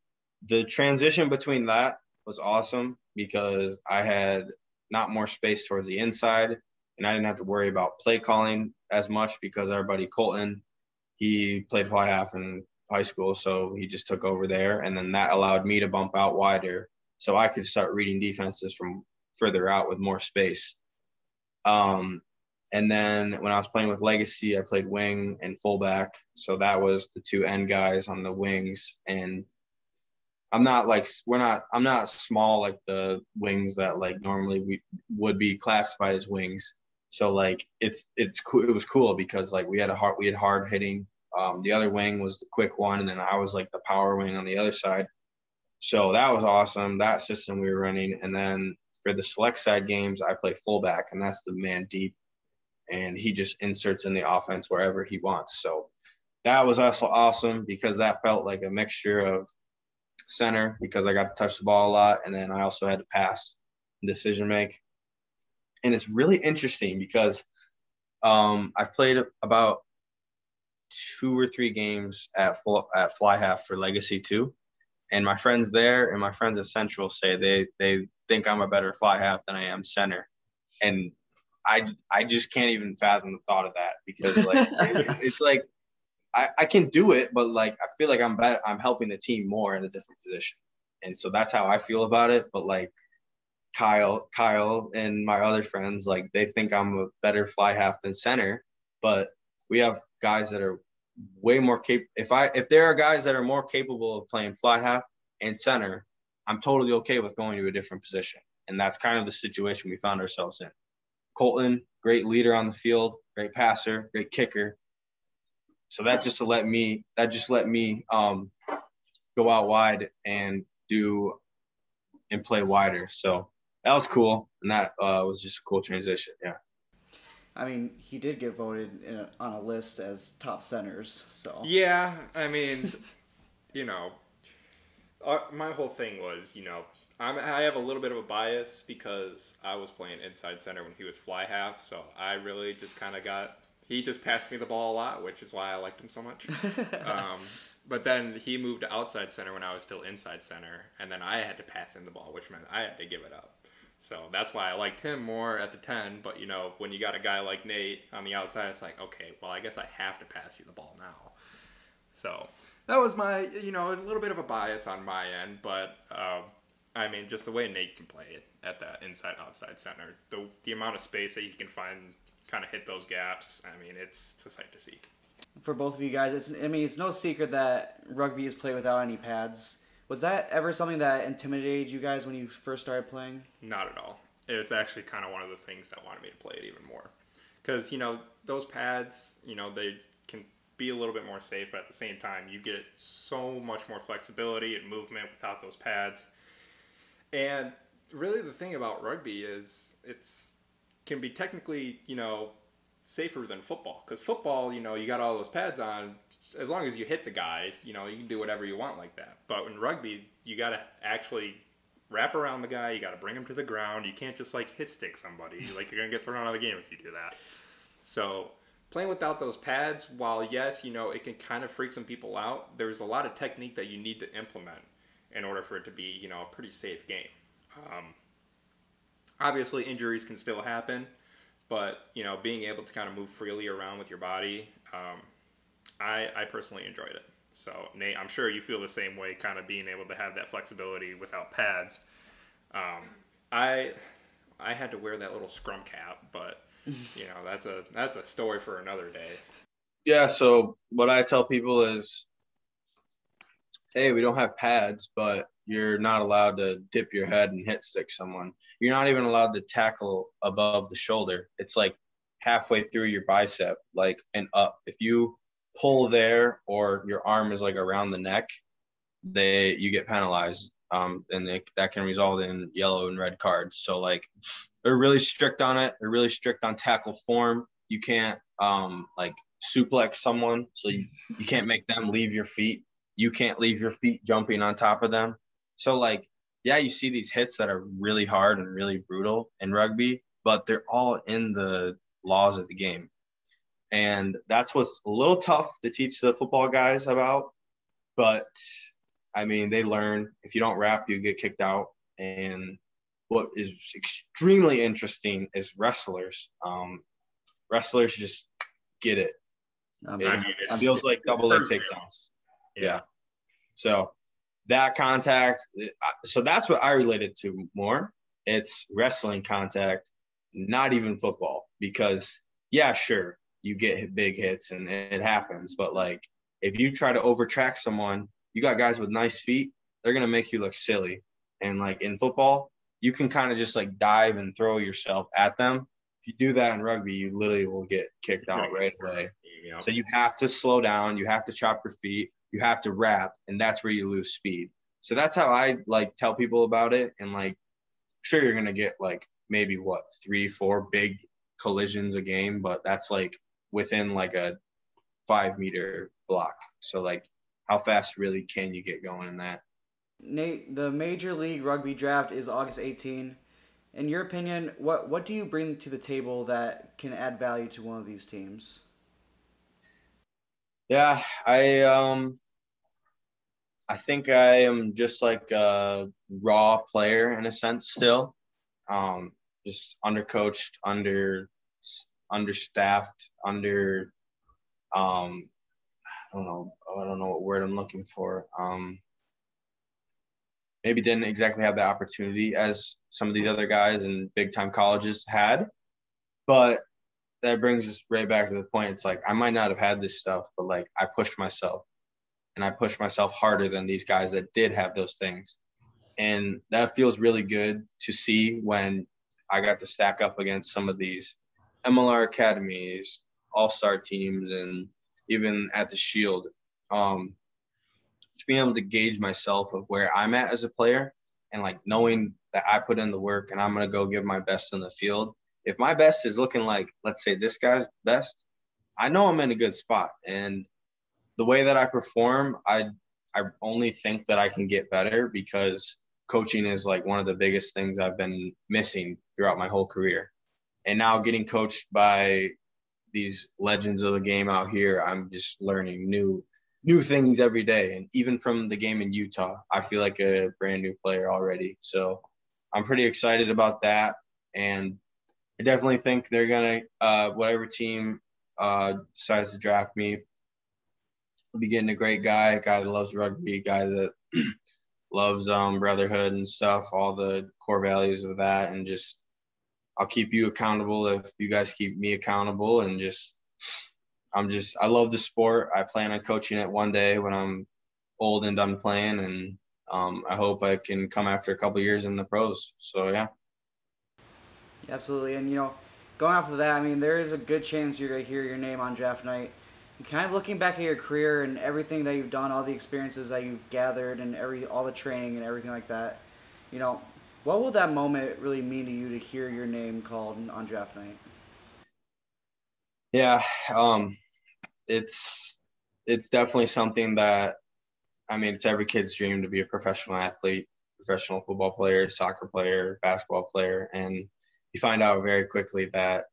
the transition between that was awesome because I had not more space towards the inside, and I didn't have to worry about play calling as much because our buddy Colton, he played fly half in high school, so he just took over there, and then that allowed me to bump out wider so I could start reading defenses from further out with more space. And then when I was playing with Legacy, I played wing and fullback, so that was the two end guys on the wings. And I'm not small like the wings that like normally we would be classified as wings. So like it's cool. It was cool because like we had hard hitting. The other wing was the quick one, and then I was like the power wing on the other side. So that was awesome, that system we were running. And then for the select side games, I play fullback, and that's the man deep, and he just inserts in the offense wherever he wants. So that was also awesome because that felt like a mixture of center because I got to touch the ball a lot, and then I also had to pass and decision make. And it's really interesting because I've played about 2 or 3 games at fly half for Legacy too, and my friends there and my friends at Central say they think I'm a better fly half than I am center, and I just can't even fathom the thought of that because like it's like I can do it, but like I feel like I'm helping the team more in a different position, and so that's how I feel about it. But like Kyle and my other friends, like they think I'm a better fly half than center, but we have guys that are way more capable. If there are guys that are more capable of playing fly half and center, I'm totally okay with going to a different position. And that's kind of the situation we found ourselves in. Colton, great leader on the field, great passer, great kicker. So that just let me go out wide and play wider. So that was cool, and that was just a cool transition. Yeah. I mean, he did get voted on a list as top centers. So Yeah, I mean, my whole thing was, I have a little bit of a bias because I was playing inside center when he was fly half, so I really just kind of he just passed me the ball a lot, which is why I liked him so much. But then he moved to outside center when I was still inside center, and then I had to pass him the ball, which meant I had to give it up. So that's why I liked him more at the 10, but when you got a guy like Nate on the outside, it's like, okay, well, I guess I have to pass you the ball now. So that was my, a little bit of a bias on my end, but I mean, just the way Nate can play it at that inside-outside center, the amount of space that you can find, kind of hit those gaps, I mean, it's a sight to see. For both of you guys, it's no secret that rugby is played without any pads. Was that ever something that intimidated you guys when you first started playing? Not at all. It's actually kind of one of the things that wanted me to play it even more. Because, those pads, they can be a little bit more safe, but at the same time, you get so much more flexibility and movement without those pads. And really the thing about rugby is can be technically, safer than football. Because football, you got all those pads on. As long as you hit the guy, you can do whatever you want like that. But in rugby, you got to actually wrap around the guy. You got to bring him to the ground. You can't just hit stick somebody. You're going to get thrown out of the game if you do that. So playing without those pads, while yes, it can kind of freak some people out, there's a lot of technique that you need to implement in order for it to be, a pretty safe game. Obviously, injuries can still happen, but, being able to kind of move freely around with your body, I personally enjoyed it. So, Nate, I'm sure you feel the same way, kind of being able to have that flexibility without pads. I had to wear that little scrum cap, but, that's a story for another day. Yeah, so what I tell people is, hey, we don't have pads, but you're not allowed to dip your head and hit stick someone. You're not even allowed to tackle above the shoulder. It's halfway through your bicep, and up. If you pull there or your arm is around the neck, you get penalized. And that can result in yellow and red cards. So they're really strict on it. They're really strict on tackle form. You can't suplex someone, so you can't make them leave your feet. You can't leave your feet jumping on top of them. So yeah, you see these hits that are really hard and really brutal in rugby, but they're all in the laws of the game. And that's what's a little tough to teach the football guys about. But, I mean, they learn. If you don't wrap, you get kicked out. And what is extremely interesting is wrestlers. Wrestlers just get it. It feels like double leg takedowns. Yeah. So that contact, so that's what I related to more. It's wrestling contact, not even football, because yeah, sure, you get big hits and it happens, but if you try to overtrack someone, you got guys with nice feet, they're going to make you look silly. And in football, you can kind of just dive and throw yourself at them. If you do that in rugby, you literally will get kicked out right away. Yeah. So you have to slow down, you have to chop your feet, you have to wrap, and that's where you lose speed. So that's how I tell people about it. And sure, you're gonna get maybe 3-4 big collisions a game, but that's within a 5-meter block. So how fast really can you get going in that? Nate, the Major League Rugby Draft is August 18. In your opinion, what do you bring to the table that can add value to one of these teams? Yeah, I think I am just a raw player in a sense still. Just undercoached, understaffed, I don't know what word I'm looking for. maybe didn't exactly have the opportunity as some of these other guys in big time colleges had. But that brings us right back to the point. It's like I might not have had this stuff, but like I pushed myself, and I pushed myself harder than these guys that did have those things. And that feels really good to see when I got to stack up against some of these MLR academies, all-star teams, and even at the Shield. Just being able to gauge myself of where I'm at as a player, and like knowing that I put in the work and I'm going to go give my best in the field. If my best is looking like, let's say, this guy's best, I know I'm in a good spot. And the way that I perform, I only think that I can get better because coaching is like one of the biggest things I've been missing throughout my whole career. And now getting coached by these legends of the game out here, I'm just learning new things every day. And even from the game in Utah, I feel like a brand new player already. So I'm pretty excited about that. And I definitely think they're going to, whatever team decides to draft me, will be getting a great guy, a guy that loves rugby, a guy that loves brotherhood and stuff, all the core values of that. And just, I'll keep you accountable if you guys keep me accountable. And I love the sport. I plan on coaching it one day when I'm old and done playing. And I hope I can come after a couple years in the pros. So, yeah. Absolutely. And, going off of that, I mean, there is a good chance you're going to hear your name on draft night. And kind of looking back at your career and everything that you've done, all the experiences that you've gathered and all the training and everything like that, what will that moment really mean to you to hear your name called on draft night? Yeah, it's definitely something that, I mean, it's every kid's dream to be a professional athlete, professional football player, soccer player, basketball player, and you find out very quickly that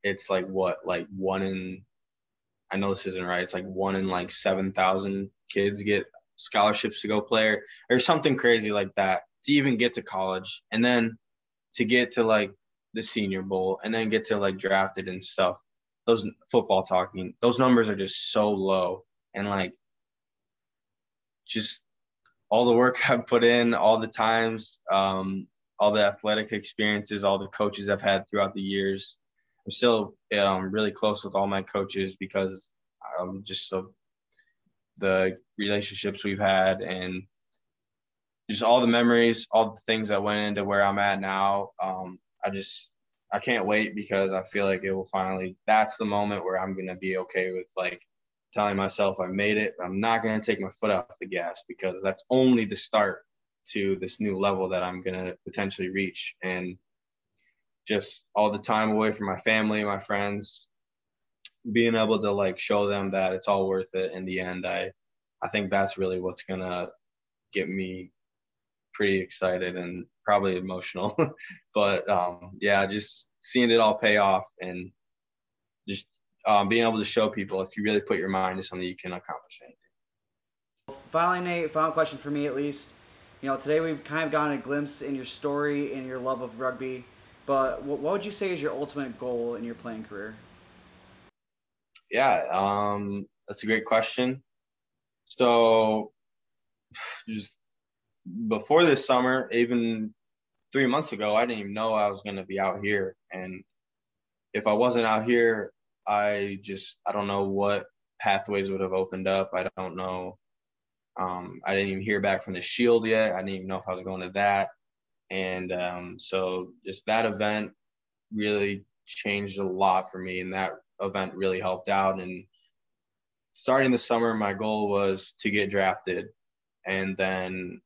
it's like one in, I know this isn't right, it's like one in like 7,000 kids get scholarships to go play or something crazy like that to even get to college, and then to get to like the Senior Bowl and then get to like drafted and stuff. Those football talking, those numbers are just so low. And like just all the work I've put in, all the times, all the athletic experiences, all the coaches I've had throughout the years. I'm still really close with all my coaches because just of the relationships we've had and just all the memories, all the things that went into where I'm at now. I can't wait because I feel like it will finally, that's the moment where I'm going to be okay with like telling myself I made it. I'm not going to take my foot off the gas because that's only the start to this new level that I'm going to potentially reach. And just all the time away from my family, my friends, being able to like show them that it's all worth it in the end. I think that's really what's going to get me pretty excited and probably emotional. But yeah, just seeing it all pay off and just being able to show people if you really put your mind to something, you can accomplish anything. Finally, Nate, final question for me at least. Today we've kind of gotten a glimpse in your story and your love of rugby, but what would you say is your ultimate goal in your playing career? Yeah, that's a great question. So just before this summer, even 3 months ago, I didn't even know I was going to be out here. And if I wasn't out here, I don't know what pathways would have opened up. I don't know. I didn't even hear back from the Shield yet. I didn't even know if I was going to that. And so just that event really changed a lot for me. And that event really helped out. And starting the summer, my goal was to get drafted. And then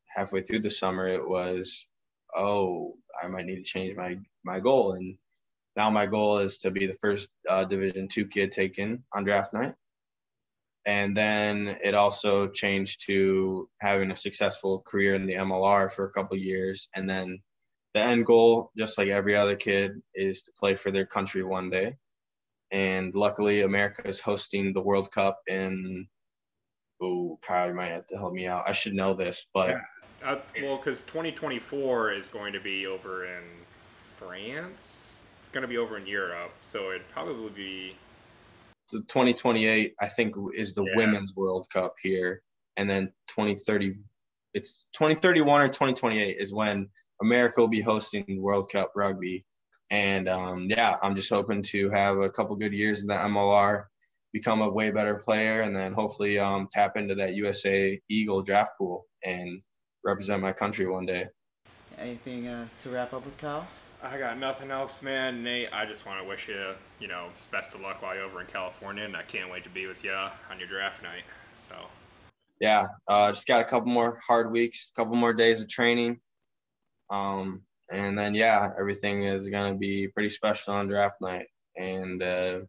halfway through the summer, it was, oh, I might need to change my goal. And now my goal is to be the first Division II kid taken on draft night. And then it also changed to having a successful career in the MLR for a couple of years. And then the end goal, just like every other kid, is to play for their country one day. And luckily, America is hosting the World Cup in, oh, Kyle, you might have to help me out. I should know this, but. Yeah. Well, because 2024 is going to be over in France. It's going to be over in Europe, so it'd probably be. So 2028, I think, is the Women's World Cup here, and then 2030 it's 2031 or 2028 is when America will be hosting World Cup rugby. And I'm just hoping to have a couple good years in the MLR, become a way better player, and then hopefully tap into that USA Eagle draft pool and represent my country one day. Anything to wrap up with, Kyle? I got nothing else, man. Nate, I just want to wish you, best of luck while you're over in California, and I can't wait to be with you on your draft night. So. Yeah, just got a couple more hard weeks, a couple more days of training. And then, everything is going to be pretty special on draft night. And the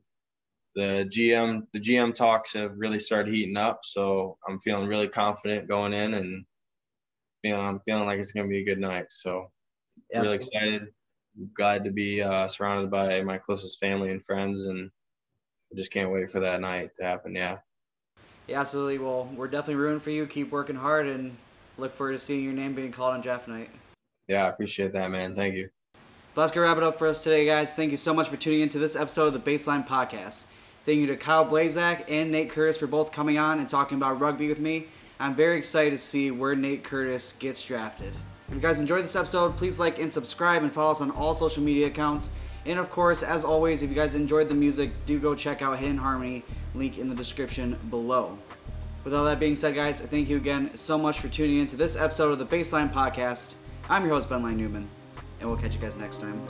GM talks have really started heating up, so I'm feeling really confident going in, and I'm feeling like it's going to be a good night. So really excited, glad to be surrounded by my closest family and friends, and I just can't wait for that night to happen. Yeah, absolutely. Well, we're definitely rooting for you. Keep working hard, and look forward to seeing your name being called on draft night. Yeah, I appreciate that, man. Thank you. But that's going to wrap it up for us today, guys. Thank you so much for tuning into this episode of the BaseLINE podcast. Thank you to Kyle Blaszak and Nate Curtis for both coming on and talking about rugby with me. I'm very excited to see where Nate Curtis gets drafted. If you guys enjoyed this episode, please like and subscribe and follow us on all social media accounts. And of course, as always, if you guys enjoyed the music, do go check out Hidden Harmony, link in the description below. With all that being said, guys, thank you again so much for tuning in to this episode of the BaseLINE podcast. I'm your host, BaseLINE Newman, and we'll catch you guys next time.